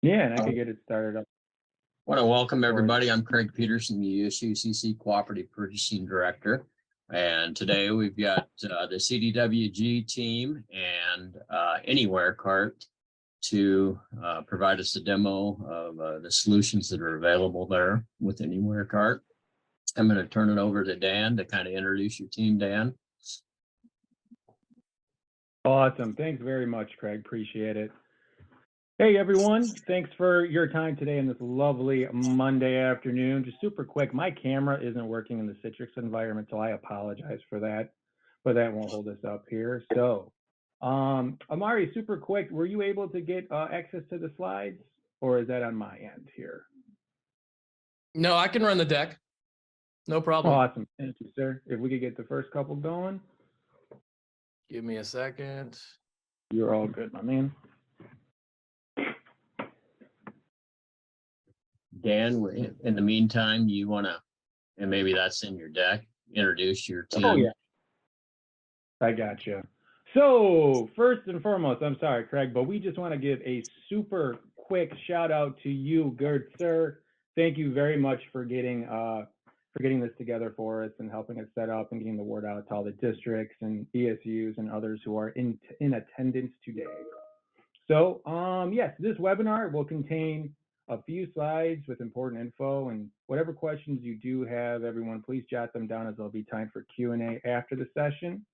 Yeah, and I could get it started up. I want to welcome everybody. I'm Craig Peterson, the ESUCC Cooperative Purchasing Director. And today we've got the CDW-G team and AnywhereCart to provide us a demo of the solutions that are available there with AnywhereCart. I'm going to turn it over to Dan to kind of introduce your team, Dan. Awesome. Thanks very much, Craig. Appreciate it. Hey, everyone. Thanks for your time today on this lovely Monday afternoon. Just super quick, my camera isn't working in the Citrix environment, so I apologize for that, but that won't hold us up here. So, Amari, super quick, were you able to get access to the slides, or is that on my end here? No, I can run the deck. No problem. Awesome. Thank you, sir. If we could get the first couple going. Give me a second. You're all good, my man. Dan, in the meantime, you want to, and maybe that's in your deck, introduce your team. Oh, yeah. I got you. So first and foremost, I'm sorry, Craig, but we just want to give a super quick shout out to you, good sir. Thank you very much for getting this together for us and helping us set up and getting the word out to all the districts and ESUs and others who are in attendance today. So yes, this webinar will contain a few slides with important info, and whatever questions you do have, everyone, please jot them down as there'll be time for Q&A after the session.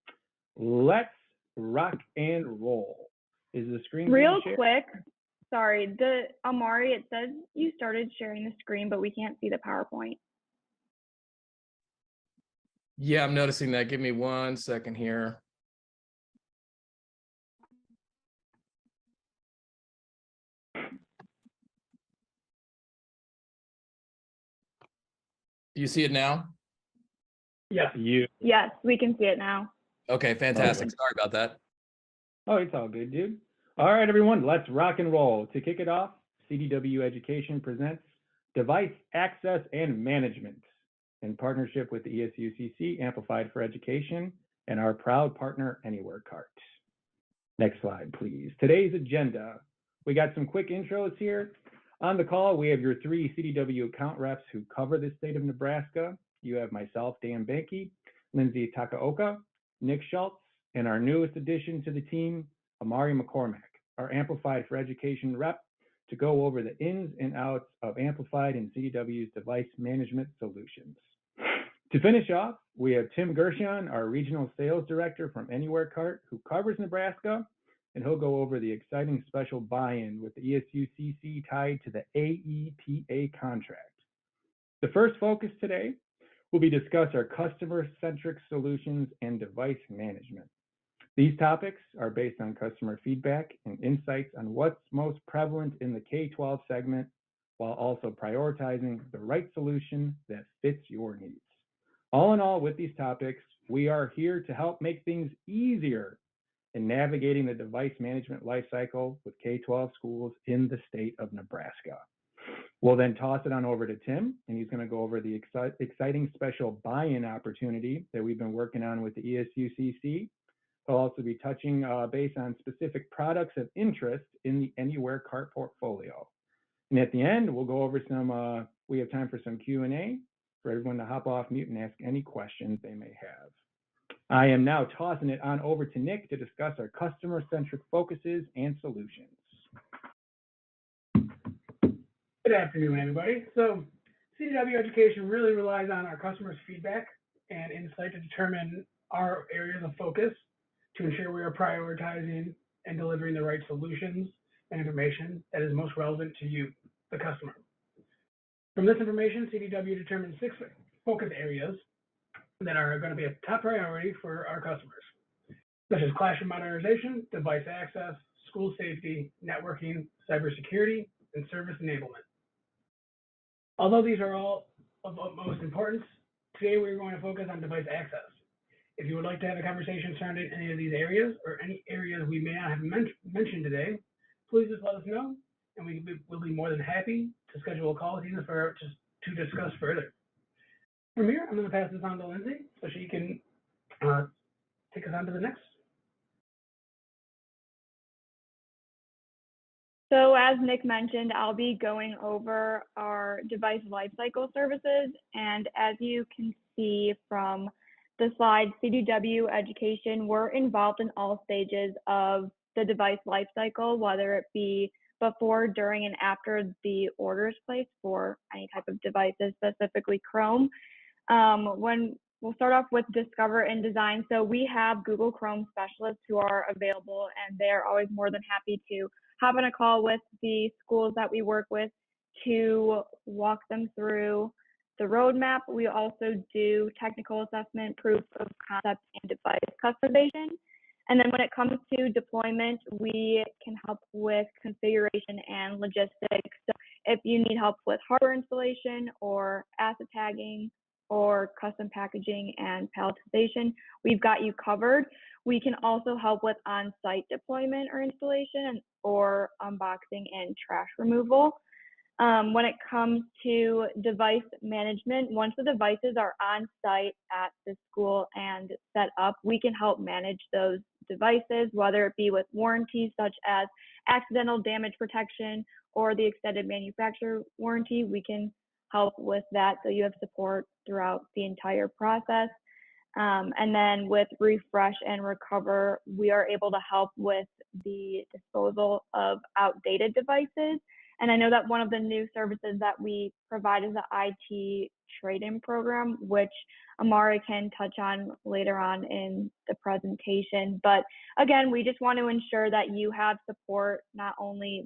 Let's rock and roll. Is the screen real quick? Sorry, Amari, it says you started sharing the screen, but we can't see the PowerPoint. Yeah, I'm noticing that. Give me 1 second here. Do you see it now? Yes, you. Yes, we can see it now. Okay, fantastic. Sorry about that. Oh, it's all good, dude. All right, everyone, let's rock and roll. To kick it off, CDW Education presents Device Access and Management in partnership with the ESUCC, Amplified for Education, and our proud partner, AnywhereCart. Next slide, please. Today's agenda. We got some quick intros here. On the call, we have your 3 CDW account reps who cover the state of Nebraska. You have myself, Dan Banke, Lindsay Takaoka, Nick Schultz, and our newest addition to the team, Amari McCormack, our Amplified for Education rep, to go over the ins and outs of Amplified and CDW's device management solutions. To finish off, we have Tim Gershon, our regional sales director from AnywhereCart, who covers Nebraska, and he'll go over the exciting special buy-in with the ESUCC tied to the AEPA contract. The first focus today will be discuss our customer-centric solutions and device management. These topics are based on customer feedback and insights on what's most prevalent in the K-12 segment, while also prioritizing the right solution that fits your needs. All in all, with these topics, we are here to help make things easier in navigating the device management lifecycle with K-12 schools in the state of Nebraska. We'll then toss it on over to Tim, and he's going to go over the exciting special buy-in opportunity that we've been working on with the ESUCC. He'll also be touching base on specific products of interest in the AnywhereCart portfolio. And at the end, we'll go over some, we have time for some Q&A for everyone to hop off mute and ask any questions they may have. I am now tossing it on over to Nick to discuss our customer-centric focuses and solutions. Good afternoon, everybody. So CDW Education really relies on our customers' feedback and insight to determine our areas of focus to ensure we are prioritizing and delivering the right solutions and information that is most relevant to you, the customer. From this information, CDW determined 6 focus areas that are going to be a top priority for our customers, such as classroom modernization, device access, school safety, networking, cybersecurity, and service enablement. Although these are all of utmost importance, today we're going to focus on device access. If you would like to have a conversation surrounding any of these areas or any areas we may not have mentioned today, please just let us know, and we'll be more than happy to schedule a call with you to discuss further. From here, I'm going to pass this on to Lindsay so she can take us on to the next. So as as Nick mentioned, I'll be going over our device lifecycle services. And as you can see from the slide, CDW Education, we're involved in all stages of the device lifecycle, whether it be before, during, and after the order is placed for any type of devices, specifically Chrome. When we'll start off with discover and design. So we have Google Chrome specialists who are available, and they're always more than happy to hop on a call with the schools that we work with to walk them through the roadmap. We also do technical assessment, proof of concept, and device customization. And then when it comes to deployment, we can help with configuration and logistics. So if you need help with hardware installation or asset tagging or custom packaging and palletization, we've got you covered. We can also help with on-site deployment or installation or unboxing and trash removal. When it comes to device management, once the devices are on site at the school and set up, we can help manage those devices, whether it be with warranties such as accidental damage protection or the extended manufacturer warranty. We can help with that, so you have support throughout the entire process. And then with refresh and recover, we are able to help with the disposal of outdated devices. And I know that one of the new services that we provide is the IT trade-in program, which Amari can touch on later on in the presentation. But again, we just want to ensure that you have support not only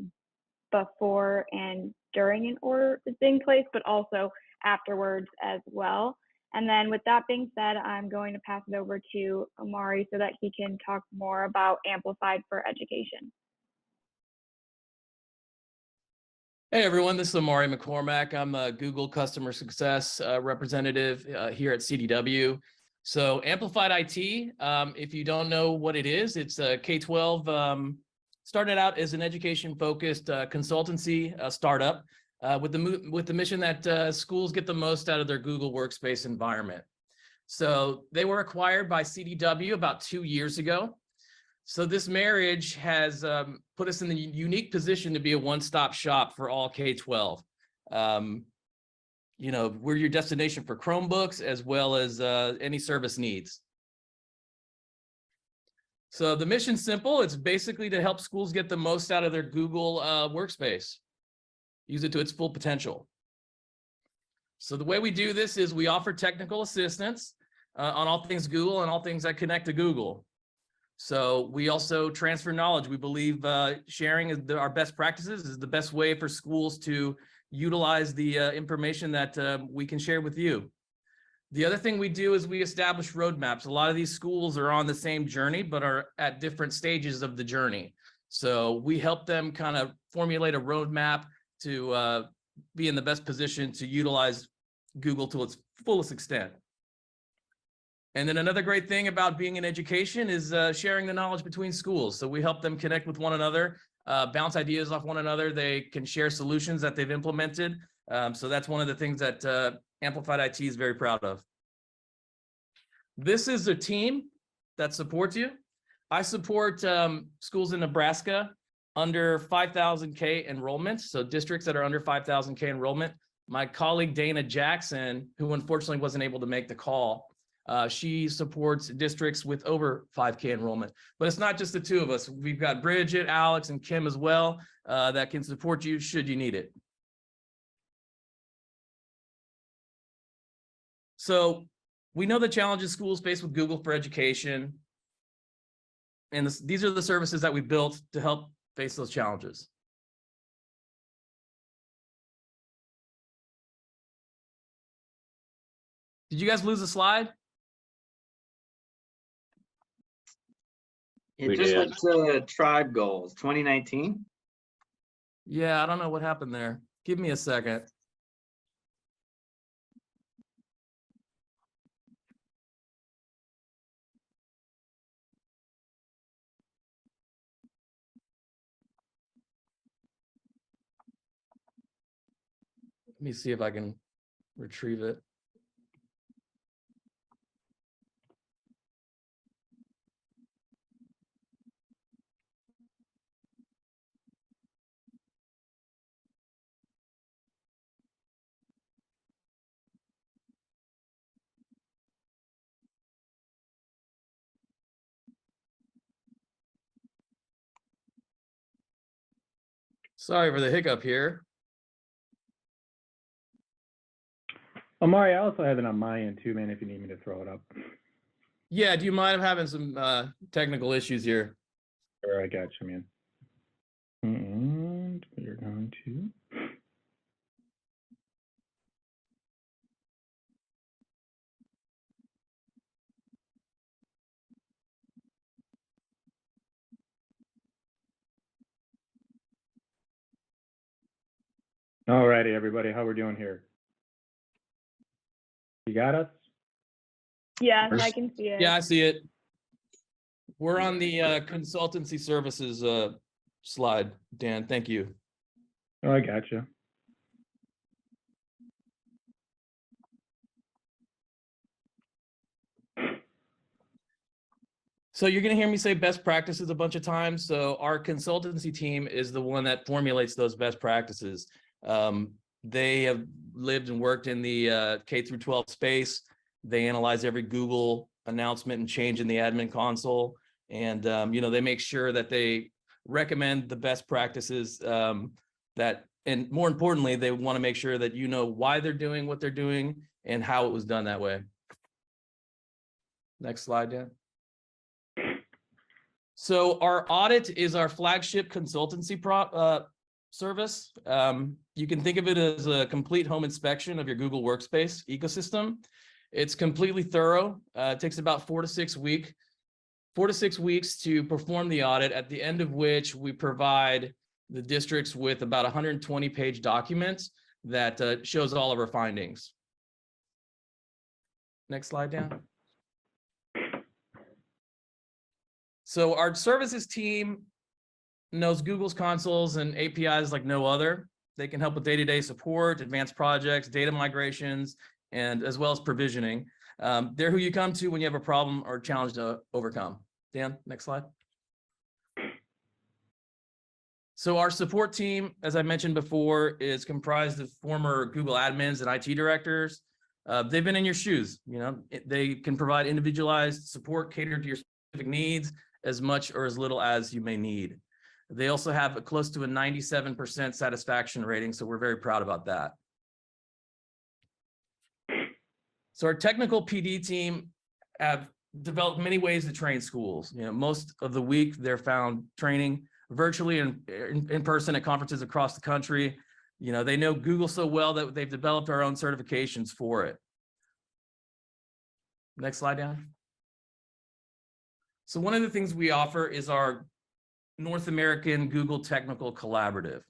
before and during an order is being placed, but also afterwards as well. And then with that being said, I'm going to pass it over to Amari so that he can talk more about Amplified for Education. Hey everyone, this is Amari McCormack. I'm a Google Customer Success representative here at CDW. So Amplified IT, if you don't know what it is, it's a K-12, started out as an education-focused consultancy startup with the mission that schools get the most out of their Google Workspace environment. So they were acquired by CDW about 2 years ago. So this marriage has put us in the unique position to be a one-stop shop for all K-12. You know, we're your destination for Chromebooks as well as any service needs. So the mission's simple. It's basically to help schools get the most out of their Google Workspace, use it to its full potential. So the way we do this is we offer technical assistance on all things Google and all things that connect to Google. So we also transfer knowledge. We believe sharing our best practices is the best way for schools to utilize the information that we can share with you. The other thing we do is we establish roadmaps. A lot of these schools are on the same journey, but are at different stages of the journey. So we help them kind of formulate a roadmap to be in the best position to utilize Google to its fullest extent. And then another great thing about being in education is sharing the knowledge between schools. So we help them connect with one another, bounce ideas off one another. They can share solutions that they've implemented. So that's one of the things that Amplified IT is very proud of. This is a team that supports you. I support schools in Nebraska under 5,000K enrollment, so districts that are under 5,000K enrollment. My colleague Dana Jackson, who unfortunately wasn't able to make the call, she supports districts with over 5K enrollment. But it's not just the two of us. We've got Bridget, Alex, and Kim as well that can support you should you need it. So we know the challenges schools face with Google for Education. And these are the services that we built to help face those challenges. Did you guys lose the slide? It We just did. went to tribe goals 2019. Yeah, I don't know what happened there. Give me a second. Let me see if I can retrieve it. Sorry for the hiccup here. Amari, I also have it on my end too, man, if you need me to throw it up. Yeah, do you mind having some technical issues here? Sure, I got you, man. And we're going to. All righty, everybody, how we're doing here? You got us? Yes, Where's- I can see it. Yeah, I see it. We're on the consultancy services slide, Dan. Thank you. Oh, I got you. So you're going to hear me say best practices a bunch of times. So our consultancy team is the one that formulates those best practices. They have lived and worked in the K through 12 space. They analyze every Google announcement and change in the admin console. And, they make sure that they recommend the best practices and more importantly, they want to make sure that you know why they're doing what they're doing and how it was done that way. Next slide, Dan. So our audit is our flagship consultancy service. You can think of it as a complete home inspection of your Google Workspace ecosystem. It's completely thorough. It takes about 4 to 6 weeks to perform the audit, at the end of which we provide the districts with about 120-page documents that shows all of our findings. Next slide, Dan. So our services team knows Google's consoles and APIs like no other. They can help with day-to-day support, advanced projects, data migrations, and as well as provisioning. They're who you come to when you have a problem or challenge to overcome. Dan, next slide. So our support team, as I mentioned before, is comprised of former Google admins and IT directors. They've been in your shoes. They can provide individualized support catered to your specific needs, as much or as little as you may need. They also have close to a 97% satisfaction rating, so we're very proud about that. So our technical PD team have developed many ways to train schools. Most of the week they're found training virtually and in person at conferences across the country. They know Google so well that they've developed our own certifications for it. Next slide, Dan. So one of the things we offer is our North American Google Technical Collaborative.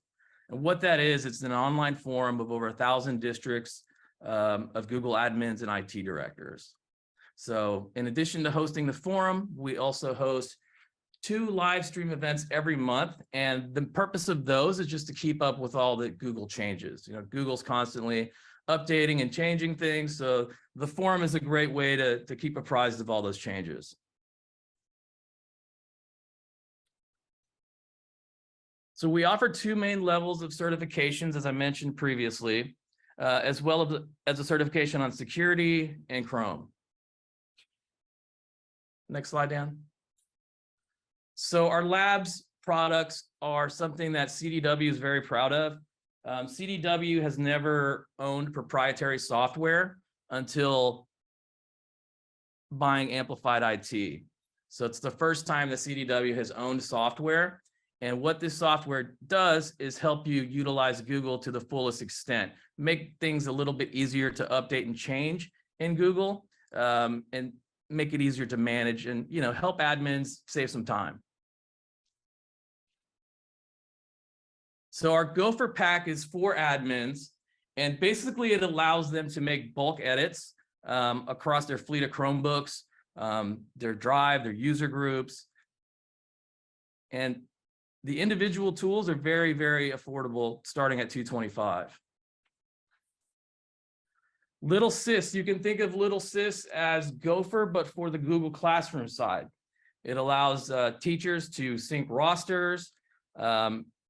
And what that is, it's an online forum of over 1,000 districts of Google admins and IT directors. So in addition to hosting the forum, we also host 2 live stream events every month. And the purpose of those is just to keep up with all the Google changes. Google's constantly updating and changing things. So the forum is a great way to keep apprised of all those changes. So we offer 2 main levels of certifications, as I mentioned previously, as well as a certification on security and Chrome. Next slide, Dan. So our labs products are something that CDW is very proud of. CDW has never owned proprietary software until buying Amplified IT. So it's the first time that CDW has owned software. And what this software does is help you utilize Google to the fullest extent, make things a little bit easier to update and change in Google, and make it easier to manage and, help admins save some time. So our Gopher pack is for admins, and basically it allows them to make bulk edits across their fleet of Chromebooks, their drive, their user groups. And the individual tools are very, very affordable, starting at $225. Little Sis, you can think of Little Sis as Gopher, but for the Google Classroom side. It allows teachers to sync rosters,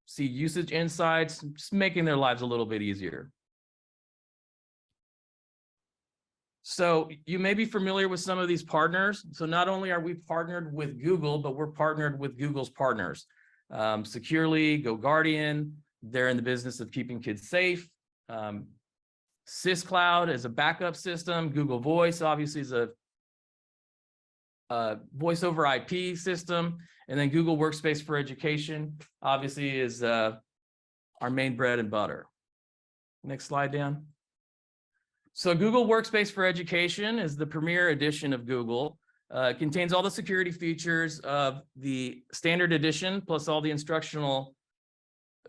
see usage insights, just making their lives a little bit easier. So you may be familiar with some of these partners. So not only are we partnered with Google, but we're partnered with Google's partners. Securely, GoGuardian, They're in the business of keeping kids safe. SysCloud is a backup system. Google Voice obviously is a voice over IP system. And then Google Workspace for Education obviously is our main bread and butter. Next slide, Dan. So Google Workspace for Education is the premier edition of Google. It contains all the security features of the standard edition, plus all the instructional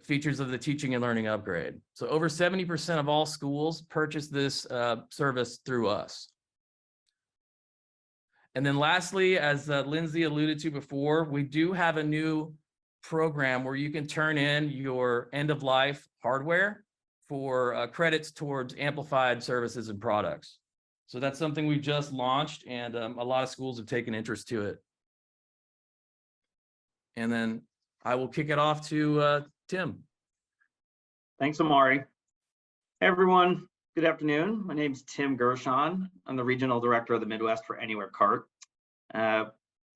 features of the teaching and learning upgrade. So over 70% of all schools purchase this service through us. And then lastly, as Lindsay alluded to before, we do have a new program where you can turn in your end-of-life hardware for credits towards amplified services and products. So that's something we just launched, and a lot of schools have taken interest to it. And then I will kick it off to Tim. Thanks, Amari. Hey, everyone. Good afternoon. My name is Tim Gershon. I'm the Regional Director of the Midwest for AnywhereCart.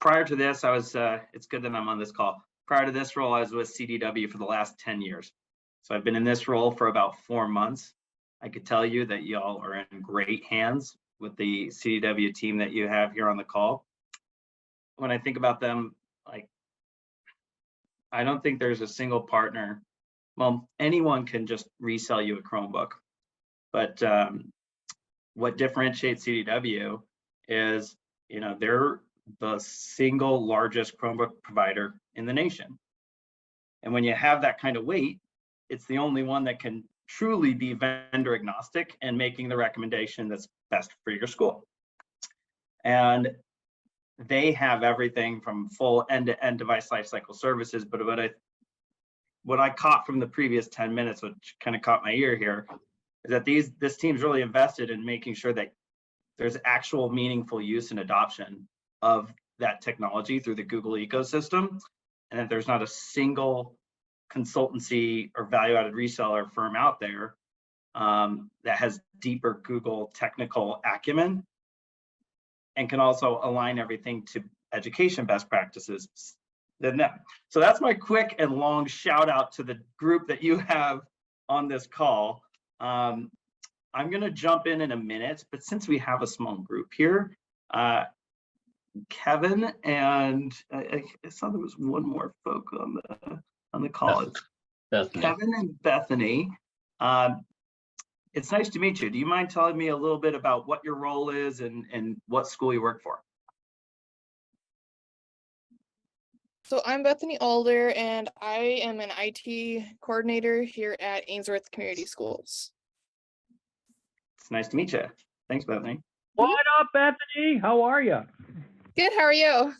Prior to this, it's good that I'm on this call. Prior to this role, I was with CDW for the last 10 years. So I've been in this role for about 4 months. I could tell you that y'all are in great hands with the CDW team that you have here on the call. When I think about them, like, I don't think there's a single partner. Well, anyone can just resell you a Chromebook. But what differentiates CDW is, they're the single largest Chromebook provider in the nation. And when you have that kind of weight, it's the only one that can truly be vendor agnostic and making the recommendation that's best for your school. And they have everything from full end-to-end device lifecycle services. But what I caught from the previous 10 minutes, which kind of caught my ear here, is that this team's really invested in making sure that there's actual meaningful use and adoption of that technology through the Google ecosystem, and that there's not a single consultancy or value-added reseller firm out there that has deeper Google technical acumen and can also align everything to education best practices than them. So that's my quick and long shout out to the group that you have on this call. I'm going to jump in a minute, but since we have a small group here, Kevin and I saw there was one more folk on the call. Bethany. Kevin and Bethany. It's nice to meet you. Do you mind telling me a little bit about what your role is and what school you work for? So I'm Bethany Alder, and I am an IT coordinator here at Ainsworth Community Schools. It's nice to meet you. Thanks, Bethany. What up, Bethany? How are you? Good, how are you?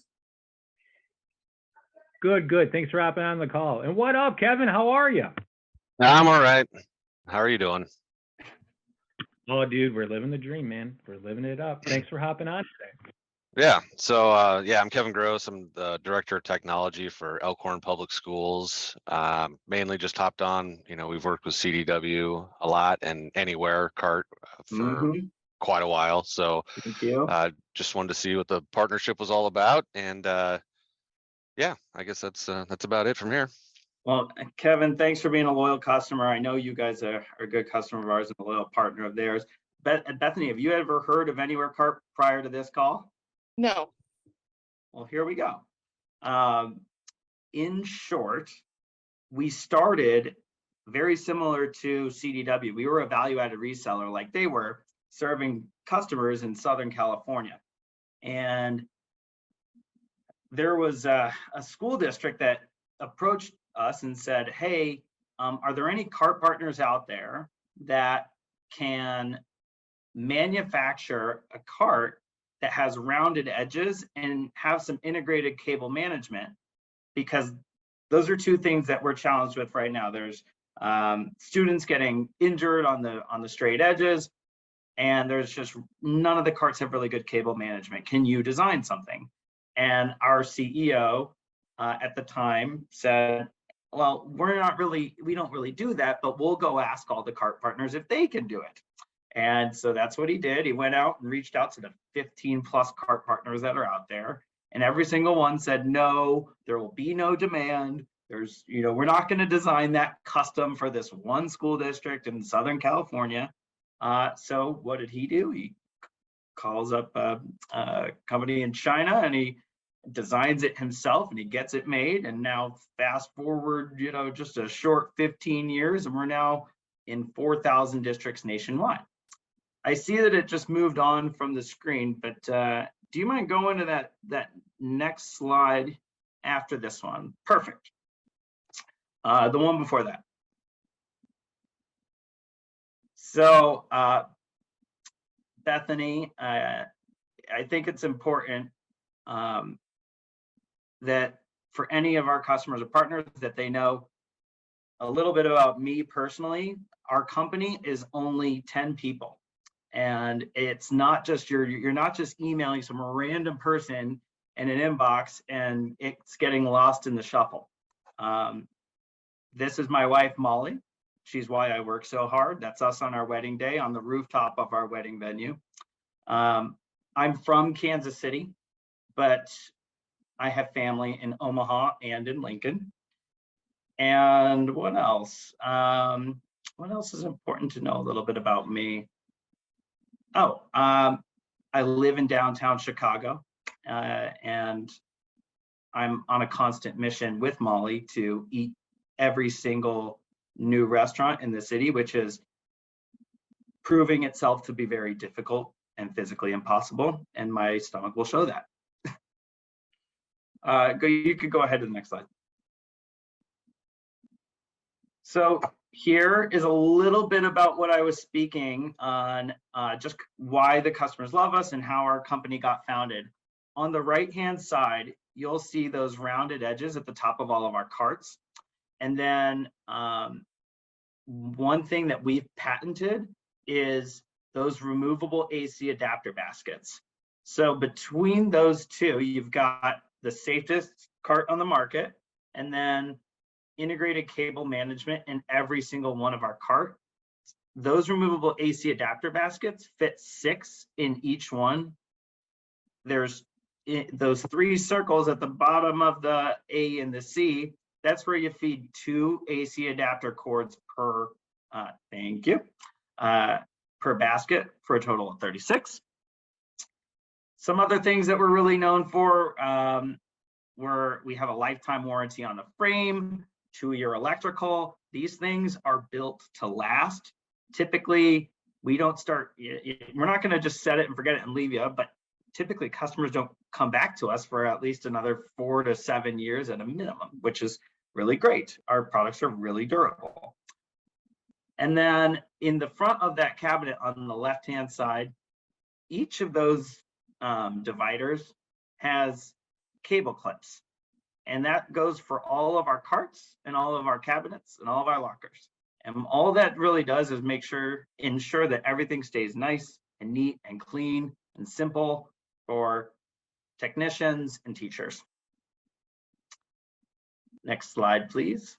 Good, good. Thanks for hopping on the call. And what up, Kevin? How are you? I'm all right. How are you doing? Oh, dude, we're living the dream, man. We're living it up. Thanks for hopping on today. Yeah. So, I'm Kevin Gross. I'm the Director of Technology for Elkhorn Public Schools. Mainly just hopped on, we've worked with CDW a lot and AnywhereCart for quite a while. So, Thank you. just wanted to see what the partnership was all about. And yeah, I guess that's about it from here. Well, Kevin, thanks for being a loyal customer. I know you guys are a good customer of ours and a loyal partner of theirs. Bethany, have you ever heard of AnywhereCart prior to this call? No. Well, here we go. In short, we started very similar to CDW. We were a value-added reseller like they were, serving customers in Southern California. And there was a school district that approached us and said, hey, are there any cart partners out there that can manufacture a cart that has rounded edges and have some integrated cable management? Because those are two things that we're challenged with right now. There's students getting injured on the straight edges, and there's just none of the carts have really good cable management. Can you design something? And our CEO at the time said, well, we don't really do that, but we'll go ask all the cart partners if they can do it. And so that's what he did. He went out and reached out to the 15 plus cart partners that are out there, and every single one said, no, there will be no demand. There's, we're not going to design that custom for this one school district in Southern California. So what did he do? He calls up a company in China and he designs it himself and he gets it made. And now fast forward, just a short 15 years and we're now in 4,000 districts nationwide. I see that it just moved on from the screen, but do you mind going to that next slide after this one? Perfect. The one before that. So Bethany, I think it's important that for any of our customers or partners that they know a little bit about me personally. Our company is only 10 people. And it's not just you're not just emailing some random person in an inbox and it's getting lost in the shuffle. This is my wife, Molly. She's why I work so hard. That's us on our wedding day on the rooftop of our wedding venue. I'm from Kansas City, but I have family in Omaha and in Lincoln. And what else? What else is important to know a little bit about me? Oh, I live in downtown Chicago, and I'm on a constant mission with Molly to eat every single new restaurant in the city, which is proving itself to be very difficult and physically impossible, and my stomach will show that. You could go ahead to the next slide. So here is a little bit about what I was speaking on, just why the customers love us and how our company got founded. On the right-hand side, you'll see those rounded edges at the top of all of our carts. And then one thing that we've patented is those removable AC adapter baskets. So between those two, you've got the safest cart on the market, and then integrated cable management in every single one of our carts. Those removable AC adapter baskets fit 6 in each one. There's those 3 circles at the bottom of the A and the C. That's where you feed 2 AC adapter cords per, thank you, per basket for a total of 36. Some other things that we're really known for, we have a lifetime warranty on the frame, 2-year electrical. These things are built to last. Typically, we don't start, we're not gonna just set it and forget it and leave you, but typically customers don't come back to us for at least another 4 to 7 years at a minimum, which is really great. Our products are really durable. And then in the front of that cabinet on the left-hand side, each of those dividers has cable clips. And that goes for all of our carts and all of our cabinets and all of our lockers. And all that really does is ensure that everything stays nice and neat and clean and simple for technicians and teachers. Next slide, please.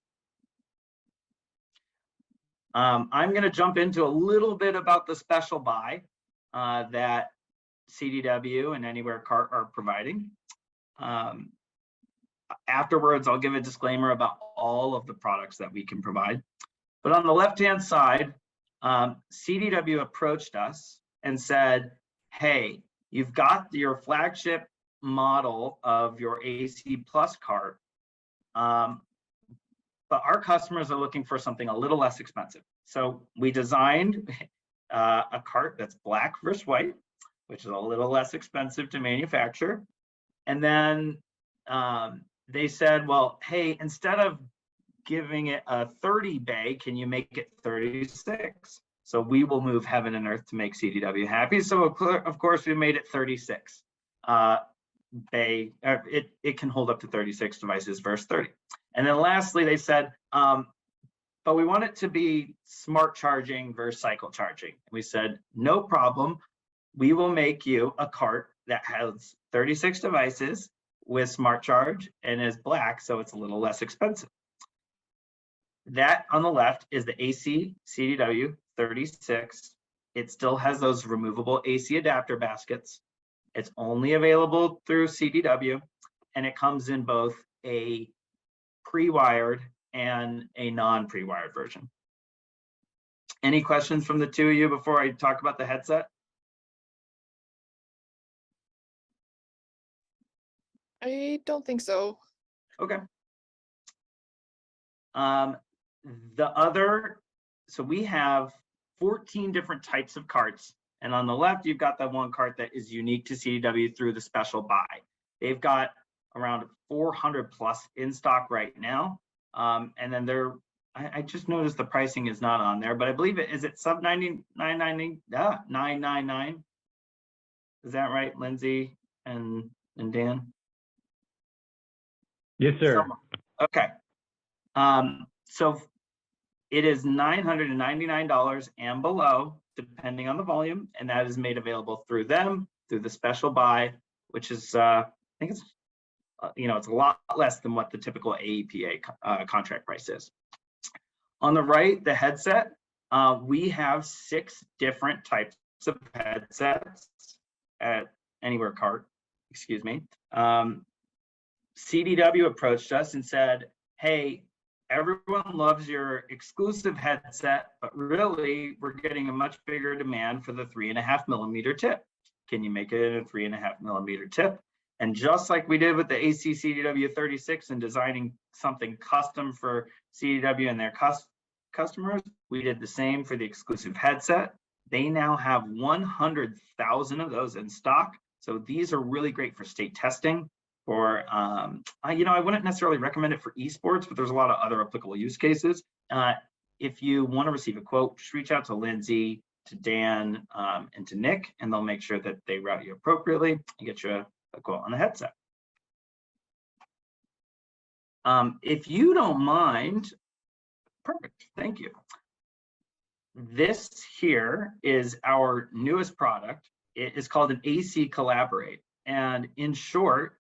I'm going to jump into a little bit about the special buy that CDW and AnywhereCart are providing. Afterwards, I'll give a disclaimer about all of the products that we can provide. But on the left-hand side, CDW approached us and said, hey, you've got your flagship model of your AC Plus cart, but our customers are looking for something a little less expensive. So we designed a cart that's black versus white, which is a little less expensive to manufacture. And then they said, well, hey, instead of giving it a 30 bay, can you make it 36? So we will move heaven and earth to make CDW happy. So of course we made it 36 bay. It can hold up to 36 devices versus 30. And then lastly, they said, but we want it to be smart charging versus cycle charging. We said, no problem. We will make you a cart that has 36 devices with smart charge and is black, so it's a little less expensive. That on the left is the AC CDW 36. It still has those removable AC adapter baskets. It's only available through CDW, and it comes in both a pre-wired, and a non-pre-wired version. Any questions from the two of you before I talk about the headset? I don't think so. Okay. So we have 14 different types of carts. And on the left, you've got the one cart that is unique to CDW through the special buy. They've got around 400 plus in stock right now. And then I just noticed the pricing is not on there, but I believe is it sub 999? Is that right, Lindsay and Dan? Yes, sir. Okay. So it is $999 and below, depending on the volume, and that is made available through them, through the special buy, which is, I think it's, it's a lot less than what the typical AEPA contract price is. On the right, the headset, we have 6 different types of headsets at AnywhereCart, excuse me. CDW approached us and said, hey, everyone loves your exclusive headset, but really we're getting a much bigger demand for the 3.5 millimeter tip. Can you make it a 3.5 millimeter tip? And just like we did with the AC CDW-36 and designing something custom for CDW and their customers, we did the same for the exclusive headset. They now have 100,000 of those in stock. So these are really great for state testing. Or, I wouldn't necessarily recommend it for esports, but there's a lot of other applicable use cases. If you want to receive a quote, just reach out to Lindsay, to Dan, and to Nick, and they'll make sure that they route you appropriately and get you a quote on the headset. If you don't mind, perfect, thank you. This here is our newest product. It is called an AC Collaborate, and in short,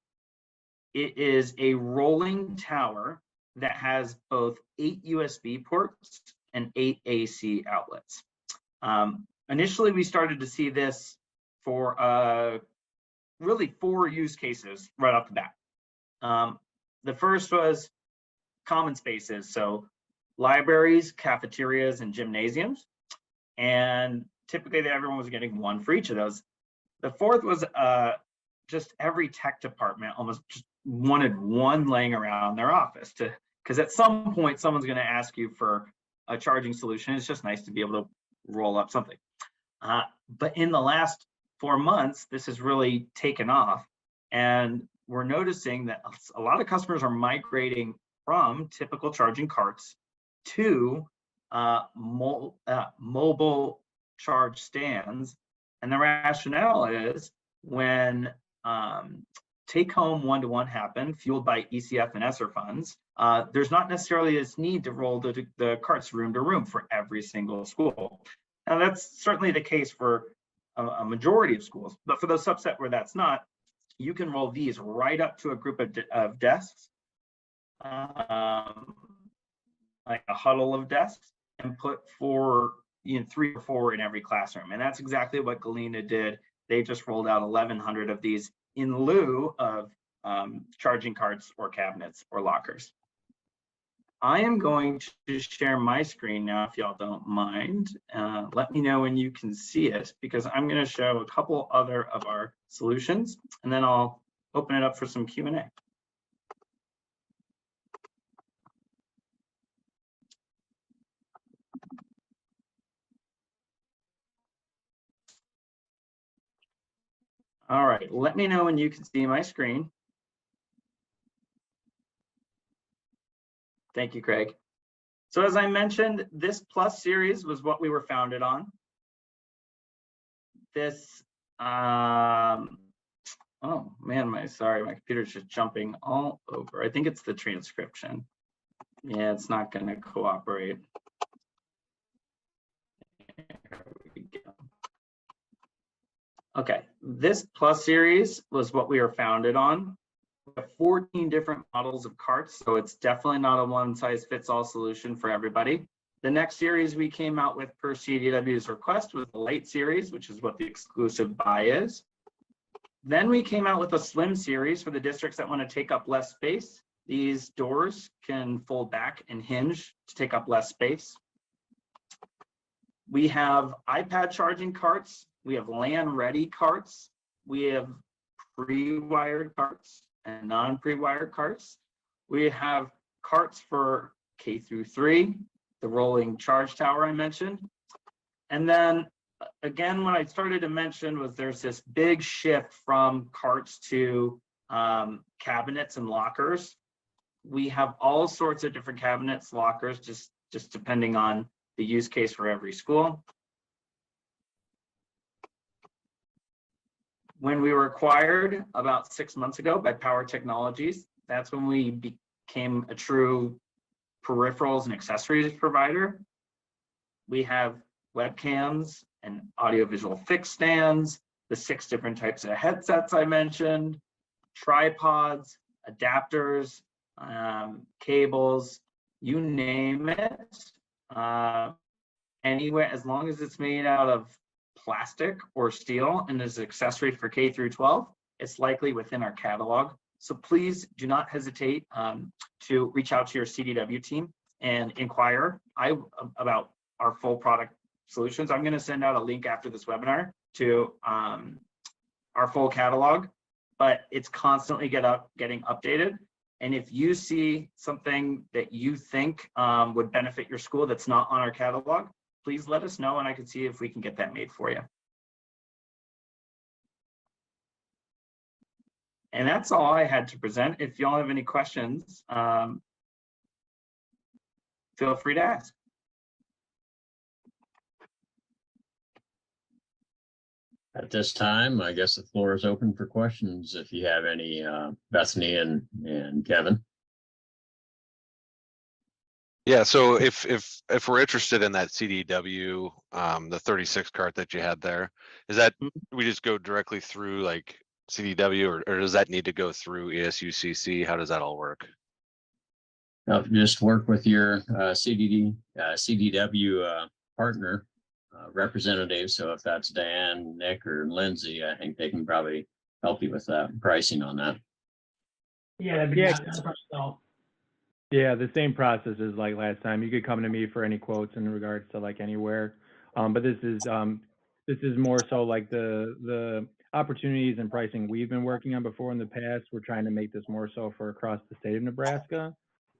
it is a rolling tower that has both 8 USB ports and 8 AC outlets. Initially, we started to see this for really 4 use cases right off the bat. The first was common spaces, so libraries, cafeterias, and gymnasiums. And typically everyone was getting 1 for each of those. The fourth was just every tech department almost just wanted 1 laying around their office, because at some point someone's going to ask you for a charging solution. It's just nice to be able to roll up something. But in the last 4 months, this has really taken off, and we're noticing that a lot of customers are migrating from typical charging carts to mobile charge stands. And the rationale is when take-home one-to-one happen, fueled by ECF and ESSER funds, there's not necessarily this need to roll the carts room to room for every single school. Now, that's certainly the case for a majority of schools, but for the subset where that's not, you can roll these right up to a group of desks, like a huddle of desks, and put 3 or 4 in every classroom. And that's exactly what Galena did. They just rolled out 1,100 of these in lieu of charging carts or cabinets or lockers. I am going to share my screen now, if y'all don't mind. Let me know when you can see it, because I'm going to show a couple other of our solutions, and then I'll open it up for some Q&A. All right, let me know when you can see my screen. Thank you, Craig. So as I mentioned, this Plus series was what we were founded on. This, oh man, my computer's just jumping all over. I think it's the transcription. Yeah, it's not gonna cooperate. There we go. Okay, this Plus series was what we were founded on. We have 14 different models of carts, so it's definitely not a one-size-fits-all solution for everybody. The next series we came out with per CDW's request was the Light series, which is what the exclusive buy is. Then we came out with a Slim series for the districts that want to take up less space. These doors can fold back and hinge to take up less space. We have iPad charging carts. We have LAN ready carts. We have pre-wired carts and non-pre-wired carts. We have carts for K through 3, the rolling charge tower I mentioned. And then again, what I started to mention was there's this big shift from carts to cabinets and lockers. We have all sorts of different cabinets, lockers, just depending on the use case for every school. When we were acquired about 6 months ago by Power Technologies, that's when we became a true peripherals and accessories provider. We have webcams and audiovisual fixed stands, the 6 different types of headsets I mentioned, tripods, adapters, cables, you name it. Anywhere, as long as it's made out of plastic or steel and is an accessory for K through 12, it's likely within our catalog. So please do not hesitate to reach out to your CDW team and inquire about our full product solutions. I'm going to send out a link after this webinar to our full catalog, but it's constantly getting updated. And if you see something that you think would benefit your school that's not on our catalog, please let us know and I can see if we can get that made for you. And that's all I had to present. If y'all have any questions, feel free to ask. At this time, I guess the floor is open for questions if you have any, Bethany and Kevin. Yeah, so if we're interested in that CDW, the 36 cart that you had there, is that we just go directly through like CDW or does that need to go through ESUCC? How does that all work? Just work with your CDW partner representative. So if that's Dan, Nick, or Lindsay, I think they can probably help you with that pricing on that. Yeah, that'd be Yeah. not a problem at all. Yeah, the same process as like last time. You could come to me for any quotes in regards to like anywhere. But this is more so like the opportunities and pricing we've been working on before in the past. We're trying to make this more so for across the state of Nebraska.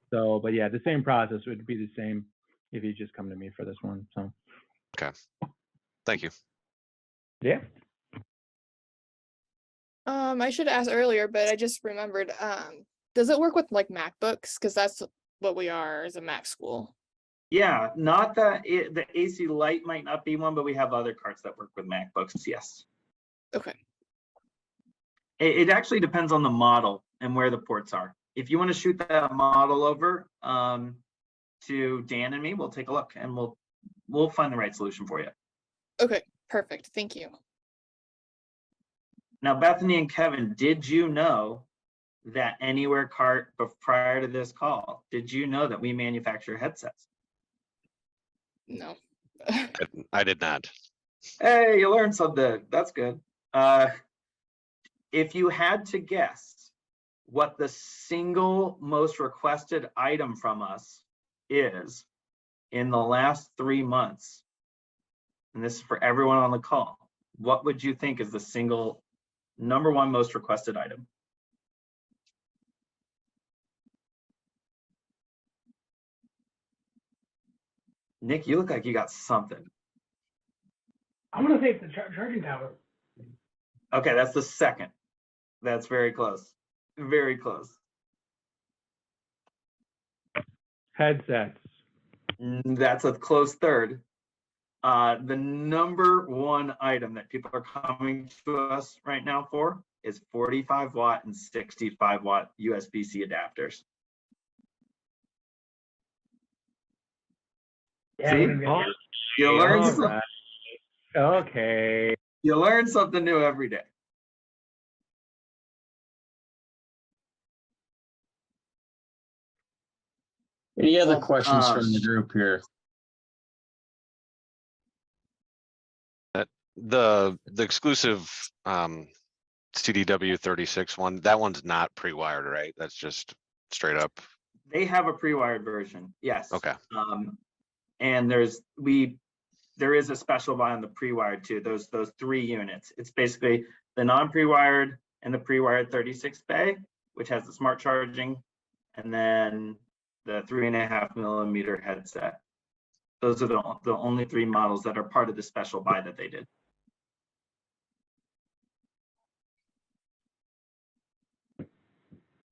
So, but yeah, the same process would be the same if you just come to me for this one. So. Okay. Thank you. Yeah. I should ask earlier, but I just remembered, does it work with like MacBooks? Because that's what we are as a Mac school. Yeah, not the AC Lite might not be one, but we have other carts that work with MacBooks, yes. Okay. It actually depends on the model and where the ports are. If you want to shoot that model over to Dan and me, we'll take a look and we'll find the right solution for you. Okay, perfect. Thank you. Now, Bethany and Kevin, did you know that AnywhereCart, but prior to this call, did you know that we manufacture headsets? No. I did not. Hey, you learned something. That's good. If you had to guess what the single most requested item from us is in the last 3 months, and this is for everyone on the call, what would you think is the single #1 most requested item? Nick, you look like you got something. I'm gonna say it's the charging tower. Okay, that's the second. That's very close. Very close. Headsets. That's a close third. The #1 item that people are coming to us right now for is 45 watt and 65 watt USB-C adapters. Yeah, See? we're gonna get- You learn, All right. Okay. you learn something new every day. Any other Well, questions from the group here? The exclusive CDW 36 one, that one's not pre-wired, right? That's just straight up? They have a pre-wired version, yes. Okay. And there is a special buy on the pre-wired too, those 3 units. It's basically the non-pre-wired and the pre-wired 36 bay, which has the smart charging, and then the 3.5 millimeter headset. Those are the only 3 models that are part of the special buy that they did.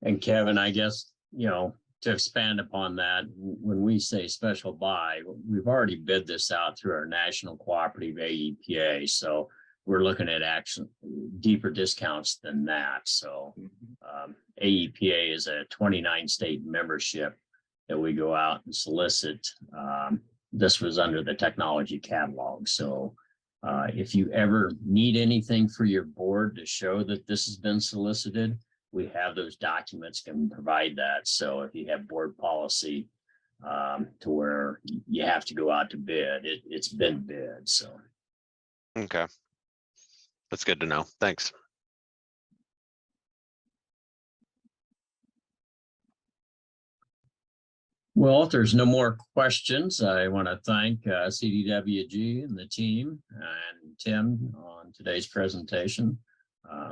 And Kevin, I guess, to expand upon that, when we say special buy, we've already bid this out through our national cooperative AEPA. So we're looking at actually deeper discounts than that. So AEPA is a 29 state membership that we go out and solicit. This was under the technology catalog. So if you ever need anything for your board to show that this has been solicited, we have those documents, can provide that. So if you have board policy to where you have to go out to bid, it's been bid. So. Okay. That's good to know. Thanks. Well, if there's no more questions, I want to thank CDW-G and the team and Tim on today's presentation.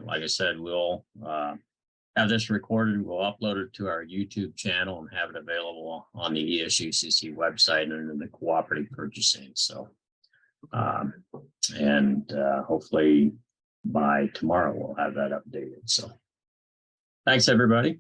Like I said, we'll have this recorded. We'll upload it to our YouTube channel and have it available on the ESUCC website under the cooperative purchasing. So, hopefully by tomorrow we'll have that updated. So, thanks everybody.